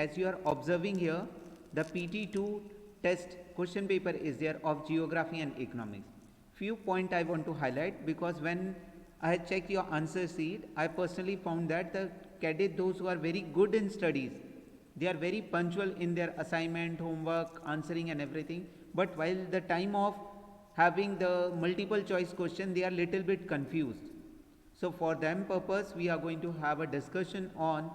as you are observing here, the PT2 test question paper is there of geography and economics. Few point I want to highlight, because when I had checked your answer sheet, I personally found that the cadet, those who are very good in studies, they are very punctual in their assignment, homework, answering and everything. But while the time of having the multiple choice question, they are little bit confused. So for them purpose, we are going to have a discussion on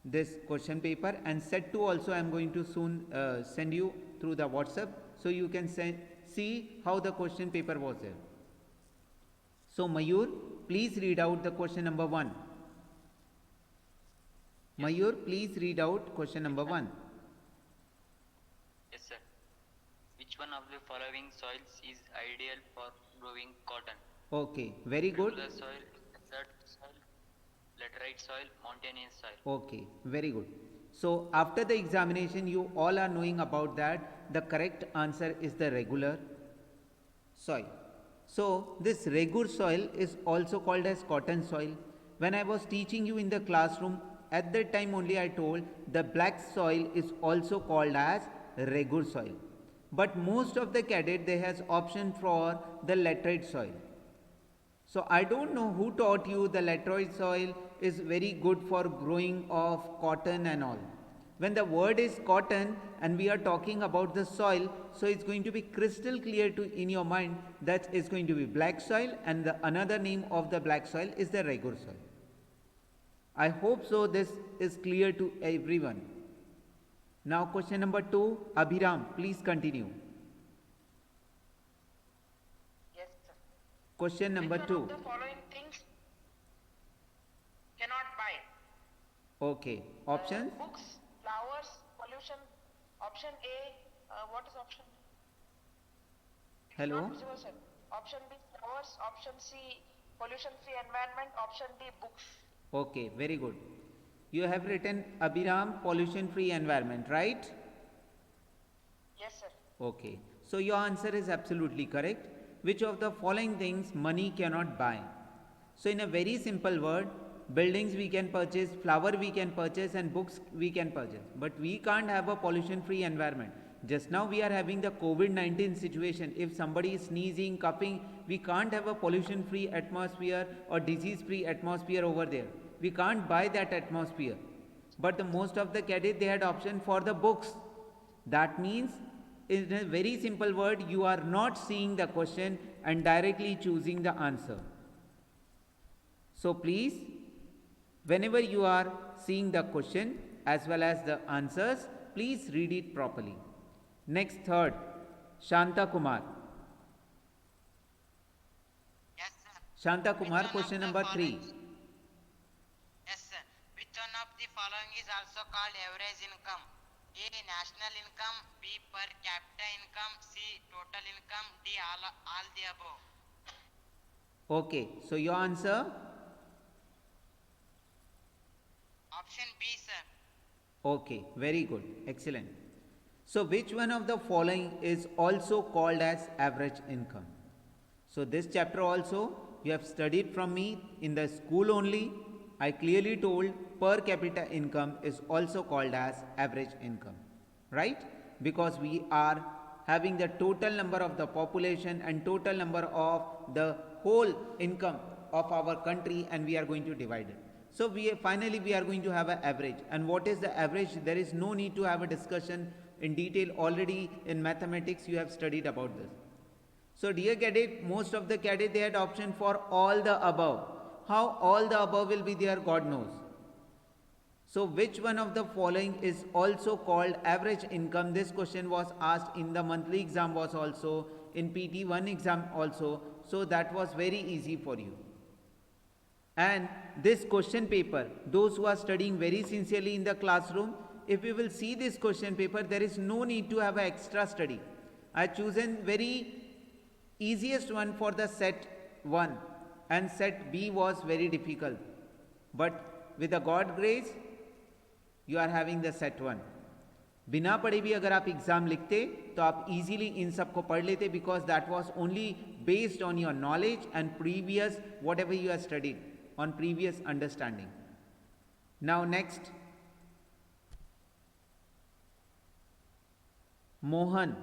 this question paper, and set 2 also I am going to soon send you through the WhatsApp, so you can see how the question paper was there. So Mayur, please read out the question number 1. Yes. Mayur, please read out question number 1. Yes, sir. Which one of the following soils is ideal for growing cotton? Okay, very good. Regular soil, desert soil, laterite soil, mountainous soil. Okay, very good. So after the examination, you all are knowing about that the correct answer is the regular soil. So this regular soil is also called as cotton soil. When I was teaching you in the classroom, at that time only I told the black soil is also called as regular soil. But most of the cadet, they has option for the laterite soil. So I don't know who taught you the laterite soil is very good for growing of cotton and all. When the word is cotton and we are talking about the soil, so it's going to be crystal clear to in your mind that it's going to be black soil, and the another name of the black soil is the regular soil. I hope so this is clear to everyone. Now question number 2, Abhiram, please continue. Yes, sir. Question number 2. Which one of the following things cannot buy? Okay, options? Books, flowers, pollution. Option A, what is option? Hello? Not visible, sir. Option B, flowers. Option C, pollution-free environment. Option D, books. Okay, very good. You have written Abhiram, pollution free environment, right? Yes, sir. Okay, so your answer is absolutely correct. Which of the following things money cannot buy? So in a very simple word, buildings we can purchase, flower we can purchase, and books we can purchase, but we can't have a pollution free environment. Just now we are having the COVID-19 situation. If somebody is sneezing, coughing, we can't have a pollution free atmosphere or disease free atmosphere over there. We can't buy that atmosphere. But the most of the cadet, they had option for the books. That means, in a very simple word, you are not seeing the question and directly choosing the answer. So please, whenever you are seeing the question as well as the answers, please read it properly. Next, third, Shanta Kumar. Yes, sir. Shanta Kumar, question number 3. Yes, sir. Which one of the following is also called average income? A, national income. B, per capita income. C, total income. D, all the above. Okay, so your answer? Option B, sir. Okay, very good, excellent. So which one of the following is also called as average income? So this chapter also you have studied from me in the school only. I clearly told per capita income is also called as average income, right? Because we are having the total number of the population and total number of the whole income of our country, and we are going to divide it. So finally we are going to have an average. And what is the average? There is no need to have a discussion in detail. Already in mathematics you have studied about this. So dear cadet, most of the cadet, they had option for all the above. How all the above will be there, God knows. So which one of the following is also called average income? This question was asked in the monthly exam, was also in PT1 exam also. So that was very easy for you. And this question paper, those who are studying very sincerely in the classroom, if you will see this question paper, there is no need to have an extra study. I have chosen very easiest one for the set 1, and set B was very difficult. But with the God grace, you are having the set 1. बिना पढ़े भी अगर आप exam लिखते तो आप easily इन सब को पढ़ लेते, because that was only based on your knowledge and previous whatever you are studied on previous understanding. Now next, Mohan,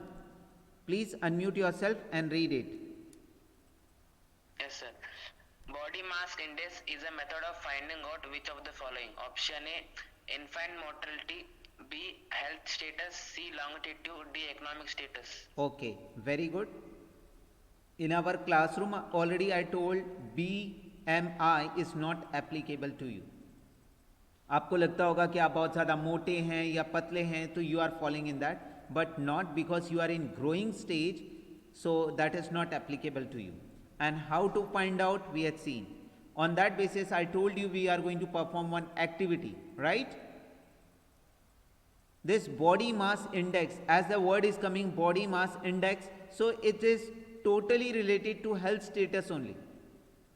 please unmute yourself and read it. Yes, sir. Body mass index is a method of finding out which of the following. Option A, infant mortality. B, health status. C, longevity. D, economic status. Okay, very good. In our classroom, already I told BMI is not applicable to you. आपको लगता होगा कि आप बहुत ज़्यादा मोटे हैं या पतले हैं तो you are falling in that, but not because you are in growing stage, so that is not applicable to you. And how to find out, we had seen. On that basis, I told you we are going to perform one activity, right? This body mass index, as the word is coming, body mass index, so it is totally related to health status only.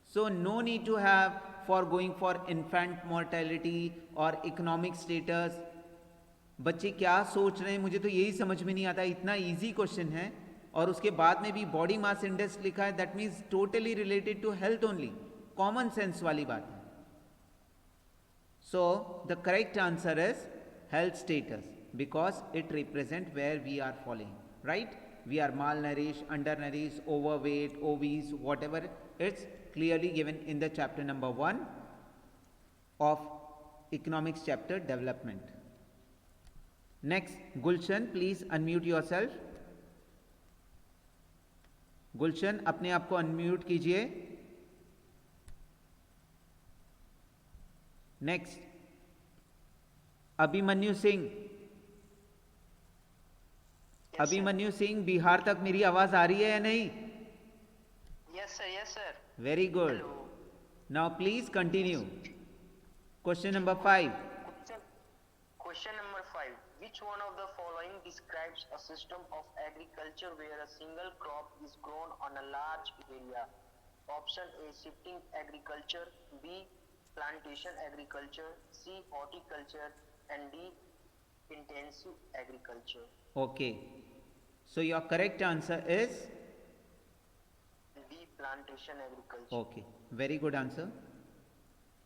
So no need to have for going for infant mortality or economic status. बच्चे क्या सोच रहे हैं मुझे तो यही समझ में नहीं आता, इतना इजी क्वेश्चन है और उसके बाद में भी बॉडी मास इंडेक्स लिखा है, that means totally related to health only, common sense वाली बात है. So the correct answer is health status because it represents where we are falling, right? We are malnourished, undernourished, overweight, obese, whatever. It's clearly given in the chapter number 1 of economics chapter development. Next, Gulshan, please unmute yourself. Gulshan, अपने आप को unmute कीजिए. Next, Abhimanyu Singh. Abhimanyu Singh, Bihar तक मेरी आवाज आ रही है या नहीं? Yes, sir. Yes, sir. Very good. Hello. Now please continue. Question number 5. Question number 5. Which one of the following describes a system of agriculture where a single crop is grown on a large area? Option A, shifting agriculture. B, plantation agriculture. C, horticulture. And D, intensive agriculture. Okay. So your correct answer is? D, plantation agriculture. Okay. Very good answer.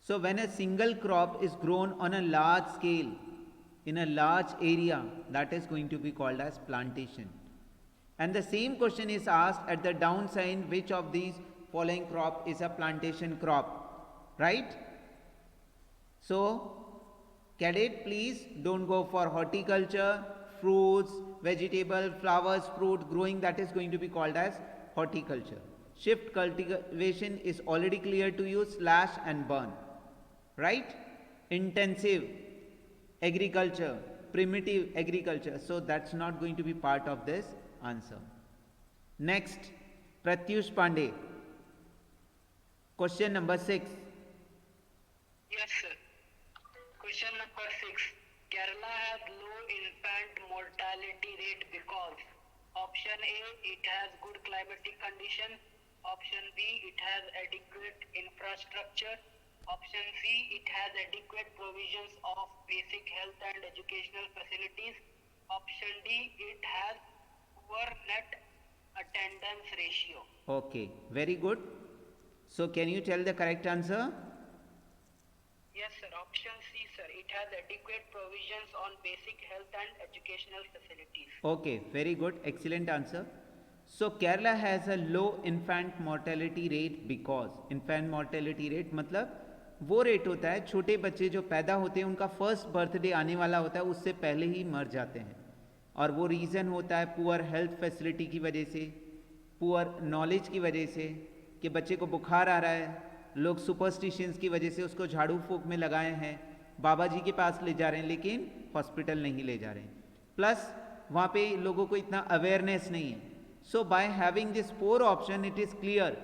So when a single crop is grown on a large scale, in a large area, that is going to be called as plantation. And the same question is asked at the down sign, which of these following crop is a plantation crop, right? So cadet, please don't go for horticulture, fruits, vegetable, flowers, fruit growing, that is going to be called as horticulture. Shift cultivation is already clear to you, slash and burn, right? Intensive agriculture, primitive agriculture, so that's not going to be part of this answer. Next, Pratyush Pandey. Question number 6. Yes, sir. Question number 6. Kerala has low infant mortality rate because option A, it has good climatic condition. Option B, it has adequate infrastructure. Option C, it has adequate provisions of basic health and educational facilities. Option D, it has poor net attendance ratio. Okay, very good. So can you tell the correct answer? Yes, sir. Option C, sir. It has adequate provisions on basic health and educational facilities. Okay, very good. Excellent answer. So Kerala has a low infant mortality rate because infant mortality rate मतलब वो rate होता है छोटे बच्चे जो पैदा होते हैं उनका फर्स्ट बर्थडे आने वाला होता है उससे पहले ही मर जाते हैं और वो रीज़न होता है पुअर हेल्थ फैसिलिटी की वजह से, पुअर नॉलेज की वजह से कि बच्चे को बुखार आ रहा है, लोग सुपरस्टिशंस की वजह से उसको झाड़ू फूंक में लगाए हैं, बाबा जी के पास ले जा रहे हैं लेकिन हॉस्पिटल नहीं ले जा रहे हैं, प्लस वहाँ पे लोगों को इतना अवेयरनेस नहीं है. So by having this 4 option it is clear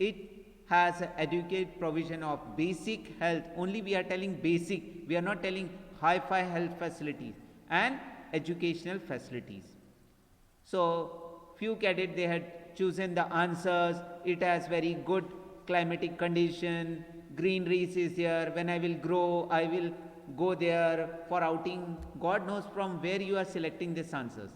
it has adequate provision of basic health. Only we are telling basic, we are not telling hi-fi health facilities and educational facilities. So few cadets they had chosen the answers. It has very good climatic condition, greeneries is here, when I will grow I will go there for outing. God knows from where you are selecting these answers.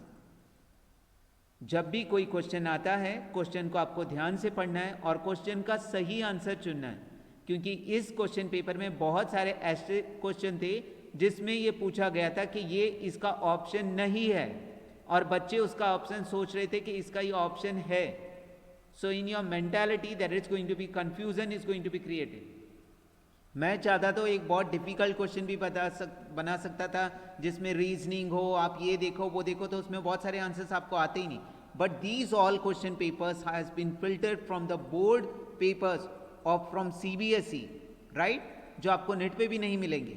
जब भी कोई question आता है question को आपको ध्यान से पढ़ना है और क्वेश्चन का सही आंसर चुनना है, क्योंकि इस क्वेश्चन पेपर में बहुत सारे ऐसे क्वेश्चन थे जिसमें ये पूछा गया था कि ये इसका ऑप्शन नहीं है और बच्चे उसका ऑप्शन सोच रहे थे कि इसका ये ऑप्शन है. So in your mentality that is going to be confusion is going to be created. मैं चाहता तो एक बहुत डिफिकल्ट क्वेश्चन भी बना सकता था जिसमें रीजनिंग हो, आप ये देखो वो देखो, तो उसमें बहुत सारे आंसर्स आपको आते ही नहीं. But these all question papers has been filtered from the board papers of from CBSE, right, जो आपको नेट पे भी नहीं मिलेंगे,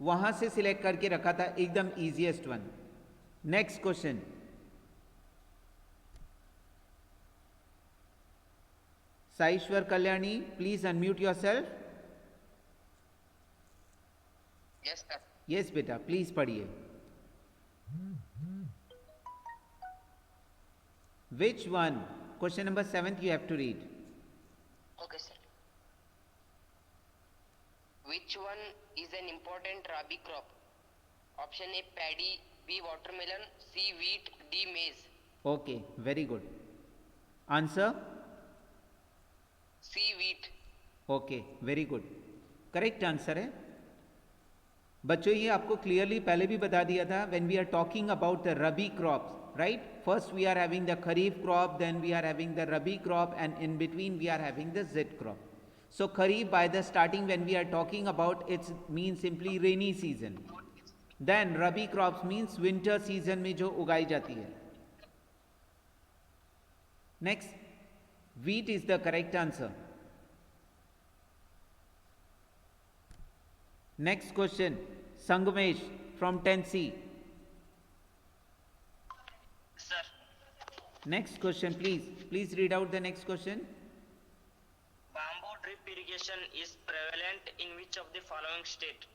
वहां से सिलेक्ट करके रखा था एकदम easiest one. Next question. Saishwar Kalyani, please unmute yourself. Yes, sir. Yes बेटा, प्लीज पढ़िए. Which one, question number 7 you have to read. Okay, sir. Which one is an important rabi crop? Option A paddy, B watermelon, C wheat, D maize. Okay, very good. Answer? C wheat. Okay, very good. Correct answer है. बच्चों ये आपको clearly पहले भी बता दिया था. When we are talking about the rabi crops, right, first we are having the kharif crop, then we are having the rabi crop, and in between we are having the zaid crop. So kharif by the starting when we are talking about its mean simply rainy season. Then rabi crops means winter season में जो उगाई जाती है. Next, wheat is the correct answer. Next question, Sangamesh from 10C. Sir, Next question, please. Please read out the next question. Bamboo drip irrigation is prevalent in which of the following state?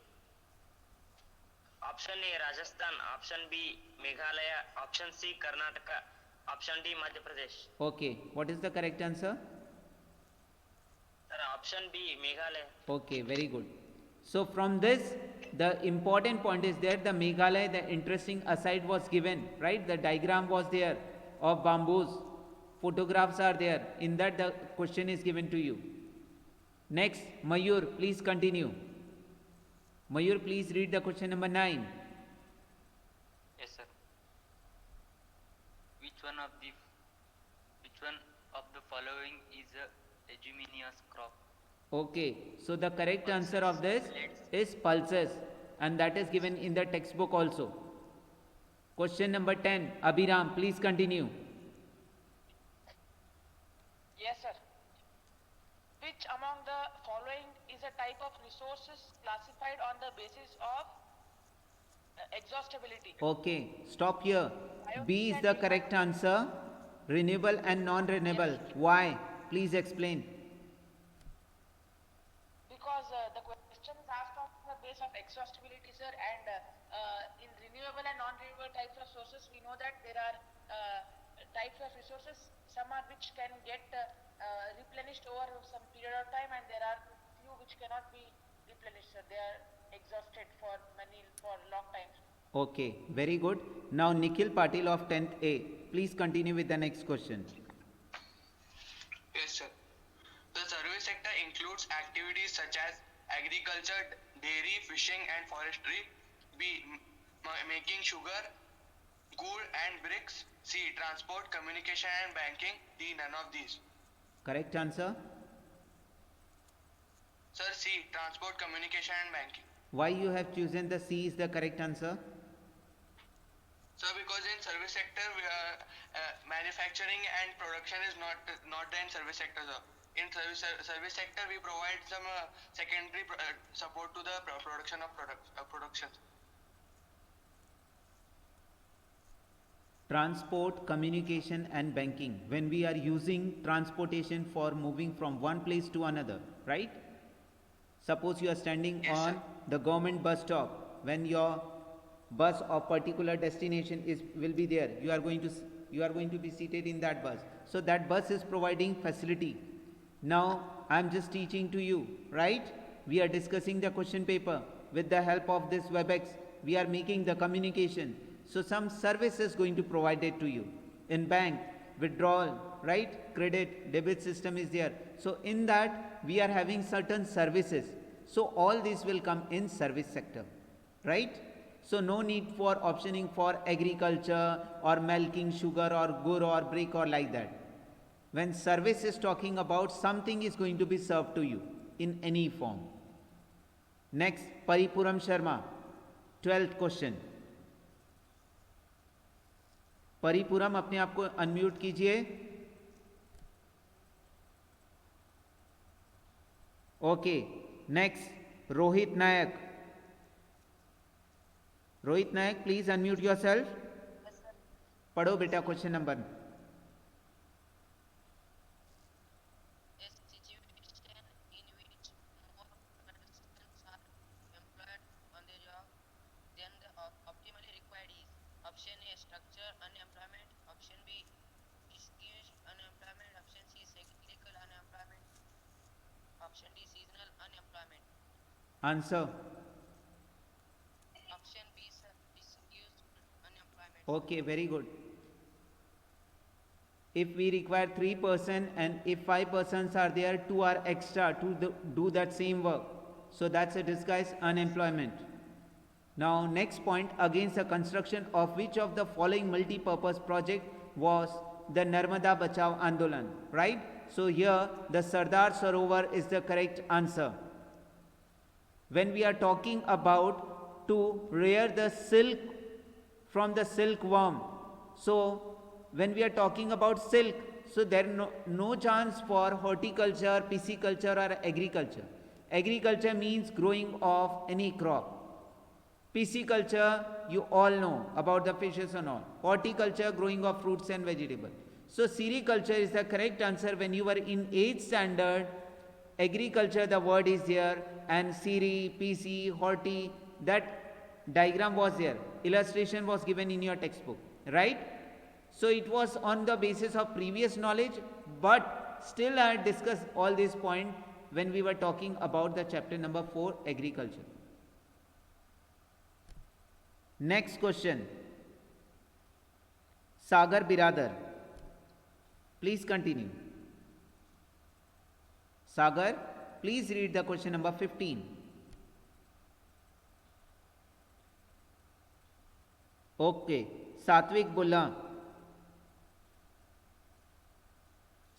Option A Rajasthan, option B Meghalaya, option C Karnataka, option D Madhya Pradesh. Okay, what is the correct answer? Sir, option B Meghalaya. Okay, very good. So from this, the important point is that the Meghalaya, the interesting aside was given, right? The diagram was there of bamboos. Photographs are there. In that the question is given to you. Next, Mayur, please continue. Mayur, please read the question number 9. yes, sir. Which one of the following is a leguminous crop? Okay, so the correct answer of this is pulses, and that is given in the textbook also. Question number 10, Abhiram, please continue. Yes, sir. Which among the following is a type of resources classified on the basis of exhaustibility? Okay, stop here. B is the correct answer. Renewable and non-renewable. Why? Please explain. Because the question is asked on the base of exhaustibility, sir, and in renewable and non-renewable types of sources, we know that there are types of resources, some are which can get replenished over some period of time, and there are few which cannot be replenished, sir. They are exhausted for long times. Okay, very good. Now Nikhil Patil of 10th A, please continue with the next question. Yes, sir. The service sector includes activities such as agriculture, dairy, fishing and forestry. B. Making sugar, wood and bricks. C. Transport, communication and banking. D. None of these. Correct answer? Sir, C. Transport, communication and banking. Why you have chosen the C is the correct answer? Sir, because in service sector, manufacturing and production is not there in service sector, sir. In service sector, we provide some secondary support to the production of production. Transport, communication and banking. When we are using transportation for moving from one place to another, right? Suppose you are standing Yes, on sir. the government bus stop. When your bus of particular destination will be there, you are going to be seated in that bus. So that bus is providing facility. Now I am just teaching to you, right? We are discussing the question paper with the help of this WebEx. We are making the communication. So some service is going to provide it to you. In bank, withdrawal, right? Credit, debit system is there. So in that we are having certain services. So all this will come in service sector, right? So no need for optioning for agriculture or milking sugar or gur or brick or like that. When service is talking about something is going to be served to you in any form. Next, Paripuram Sharma, 12th question. Paripuram अपने आप को unmute कीजिए. Okay, next Rohit Nayak. Rohit Nayak, please unmute yourself. पढ़ो बेटा question number. Option A structure unemployment, option B skilled unemployment, option C cyclical unemployment, option D seasonal unemployment. Answer. Option B sir, skilled unemployment. Okay, very good. If we require 3 persons and if 5 persons are there, 2 are extra to do that same work, so that's a disguised unemployment. Now next point, against the construction of which of the following multi-purpose project was the Narmada Bachao Andolan, right? So here the Sardar Sarovar is the correct answer. When we are talking about to rear the silk from the silkworm, so when we are talking about silk, so there is no chance for horticulture, pisciculture or agriculture. Agriculture means growing of any crop. Pisciculture, you all know about the fishes and all. Horticulture, growing of fruits and vegetables. So sericulture is the correct answer. When you were in 8th standard, agriculture the word is there, and siri, PC, horti, that diagram was there. Illustration was given in your textbook, right? So it was on the basis of previous knowledge, but still I had discussed all these points when we were talking about the chapter number 4, agriculture. Next question, Sagar Biradar, please continue. Sagar, please read the question number 15. Okay, Satvik Bulla.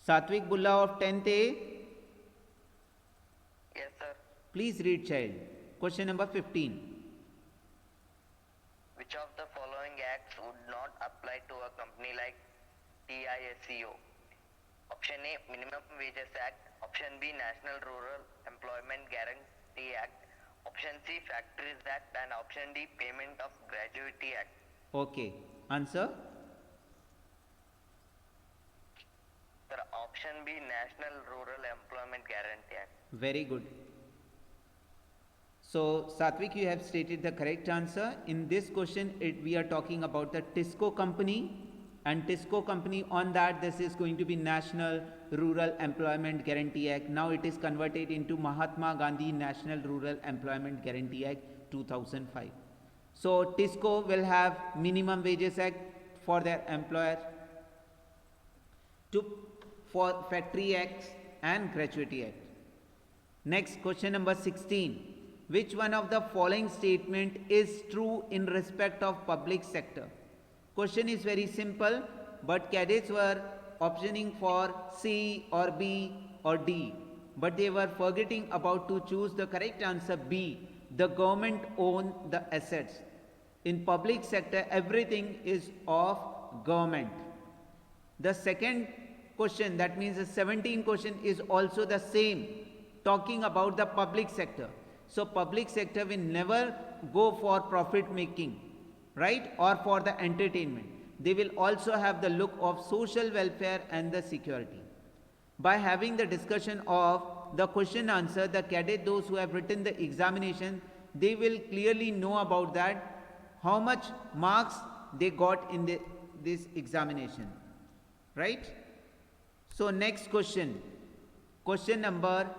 Satvik Bulla of 10th A. Yes, sir. Please read, child. Question number 15. Which of the following acts would not apply to a company like TISCO? Option A, Minimum Wages Act. Option B, National Rural Employment Guarantee Act. Option C, Factories Act. And option D, Payment of Gratuity Act. Okay, answer. Sir, option B, National Rural Employment Guarantee Act. Very good. So, Satvik, you have stated the correct answer. In this question, we are talking about the TISCO company, and TISCO company, on that this is going to be National Rural Employment Guarantee Act. Now it is converted into Mahatma Gandhi National Rural Employment Guarantee Act 2005. So TISCO will have Minimum Wages Act for their employer, for Factory Acts and Gratuity Act. Next, question number 16. Which one of the following statement is true in respect of public sector? Question is very simple, but cadets were optioning for C or B or D, but they were forgetting about to choose the correct answer B. The government own the assets. In public sector, everything is of government. The second question, that means the 17th question, is also the same, talking about the public sector. So public sector will never go for profit making, right, or for the entertainment. They will also have the look of social welfare and the security. By having the discussion of the question answer, the cadet, those who have written the examination, they will clearly know about that, how much marks they got in this examination, right? So next question, question number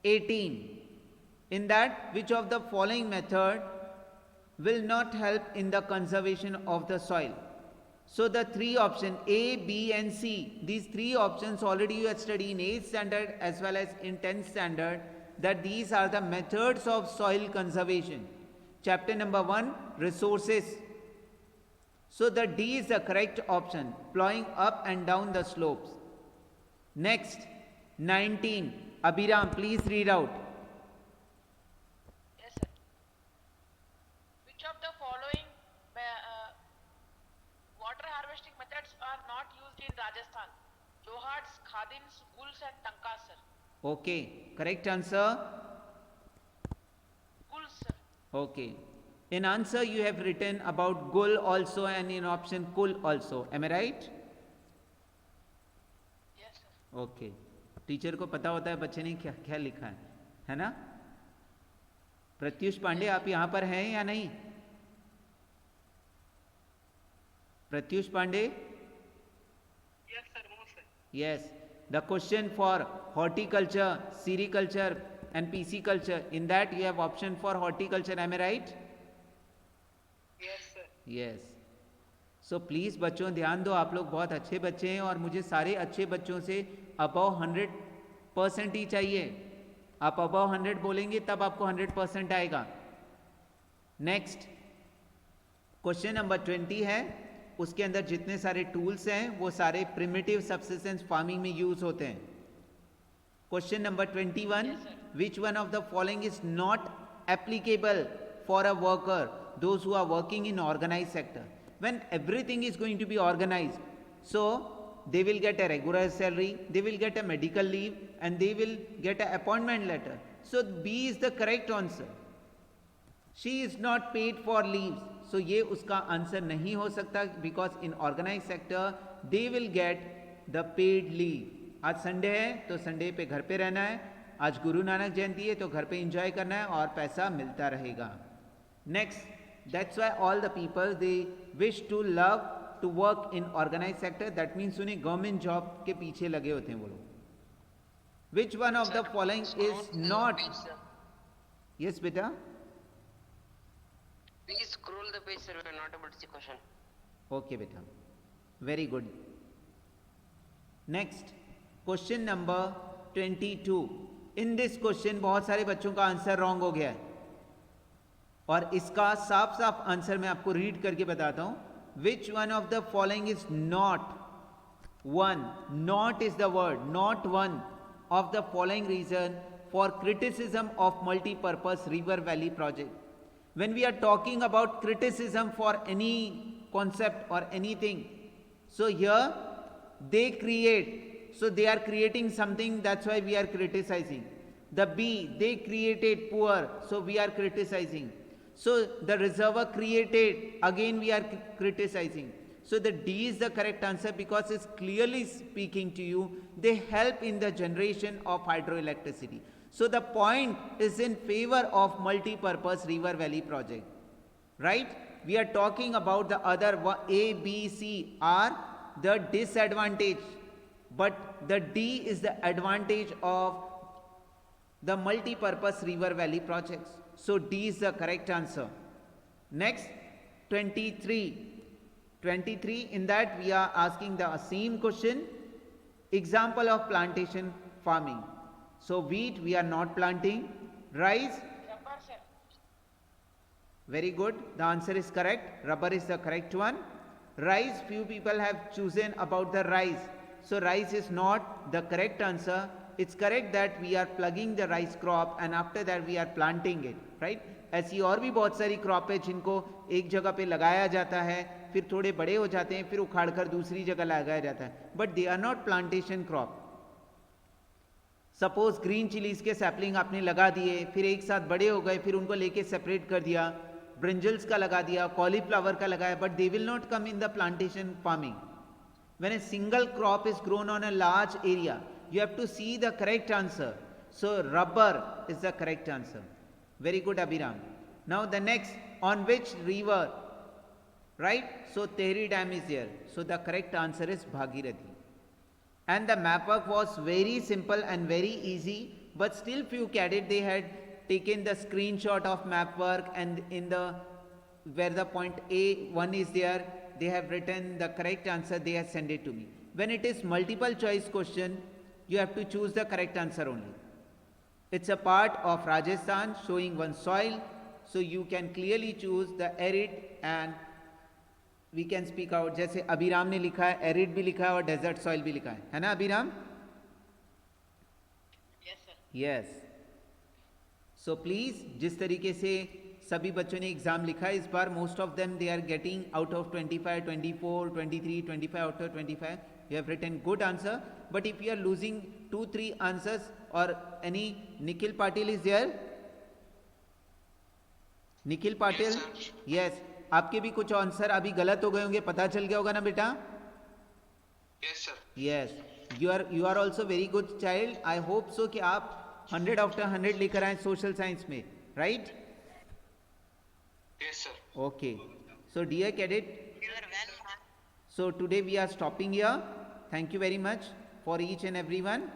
18. In that, which of the following method will not help in the conservation of the soil? So the three options A, B and C, these three options already you have studied in 8th standard as well as in 10th standard, that these are the methods of soil conservation. Chapter number 1, resources. So the D is the correct option, plowing up and down the slopes. Next, 19. Abhiram, please read out. Yes, sir. Which of the following water harvesting methods are not used in Rajasthan? Johats, Khadins, Guls and Tankas, sir. Okay, correct answer. Guls, sir. Okay. In answer you have written about Gul also and in option Kul also. Am I right? Yes, sir. Okay teacher को पता होता है बच्चे ने क्या क्या लिखा है ना? प्रत्युष पांडे आप यहाँ पर हैं या नहीं? Pratyush Pandey? Yes, sir. No, sir. Yes. The question for horticulture, sericulture and pisciculture, in that you have option for horticulture. Am I right? Yes, sir. Yes. So please बच्चों ध्यान दो, आप लोग बहुत अच्छे बच्चे हैं और मुझे सारे अच्छे बच्चों से अबव 100% ही चाहिए. आप अबव 100 बोलेंगे तब आपको 100% आएगा. नेक्स्ट क्वेश्चन नंबर 20 है. उसके अंदर जितने सारे टूल्स हैं वो सारे प्रिमिटिव सब्सिस्टेंस फार्मिंग में यूज होते हैं. Question number 21, which one of the following is not applicable for a worker those who are working in organized sector? When everything is going to be organized, so they will get a regular salary, they will get a medical leave and they will get an appointment letter. So B is the correct answer. She is not paid for leaves. So ये उसका answer नहीं हो सकता because in organized sector they will get the paid leave. आज Sunday है तो Sunday पे घर पे रहना है, आज गुरु नानक जयंती है तो घर पे एंजॉय करना है और पैसा मिलता रहेगा. Next, that's why all the people they wish to love to work in organized sector. That means उन्हें गवर्नमेंट जॉब के पीछे लगे होते हैं वो लोग. Which one of the following is not? Yes, बेटा. Please scroll the page, sir. We are not able to see question. Okay, बेटा. Very good. Next, question number 22. In this question बहुत सारे बच्चों का आंसर रॉन्ग हो गया है और इसका साफ साफ आंसर मैं आपको रीड करके बताता हूं. Which one of the following is not one. Not is the word, not one of the following reason for criticism of multipurpose river valley project. When we are talking about criticism for any concept or anything, so here they create, so they are creating something, that's why we are criticizing. The B, they created poor, so we are criticizing. So the reservoir created, again we are criticizing. So the D is the correct answer because it's clearly speaking to you, they help in the generation of hydroelectricity. So the point is in favor of multi-purpose river valley project, right? We are talking about the other A, B, C are the disadvantage, but the D is the advantage of the multi-purpose river valley projects. So D is the correct answer. Next, 23. 23, in that we are asking the same question, example of plantation farming. So wheat we are not planting. Rice, Rubber, sir. very good, the answer is correct. Rubber is the correct one. Rice, few people have chosen about the rice. So rice is not the correct answer. It's correct that we are plugging the rice crop and after that we are planting it, right? ऐसी और भी बहुत सारी crop है जिनको एक जगह पे लगाया जाता है, फिर थोड़े बड़े हो जाते हैं, फिर उखाड़ कर दूसरी जगह लगाया जाता है, but they are not plantation crop. Suppose green chillies के सैपलिंग आपने लगा दिए, फिर एक साथ बड़े हो गए, फिर उनको लेके सेपरेट कर दिया, ब्रिंजल्स का लगा दिया, कॉलीफ्लावर का लगाया, but they will not come in the plantation farming. When a single crop is grown on a large area, you have to see the correct answer. So rubber is the correct answer. Very good, Abhiram. Now the next, on which river, right? So Tehri Dam is there. So the correct answer is Bhagirathi. And the map work was very simple and very easy, but still few cadets, they had taken the screenshot of map work and in the where the point A1 is there, they have written the correct answer, they have sent it to me. When it is multiple choice question, you have to choose the correct answer only. It's a part of Rajasthan showing one soil, so you can clearly choose the arid and we can speak out. जैसे अभिराम ने लिखा है arid भी लिखा है और desert soil भी लिखा है ना अभिराम? Yes, sir. Yes. So please जिस तरीके से सभी बच्चों ने एग्जाम लिखा है इस बार, most of them they are getting out of 25, 24, 23, 25 out of 25. You have written good answer, but if you are losing 2-3 answers or any Nikhil Patil is there? Nikhil Patil? Yes. आपके भी कुछ answer अभी गलत हो गए होंगे, पता चल गया होगा ना बेटा? Yes, sir. Yes. You are also very good child. I hope so कि आप 100 after 100 लेकर आए सोशल साइंस में, right? Yes, sir. Okay. So dear cadet, Sir, when so today we are stopping here. Thank you very much for each and everyone.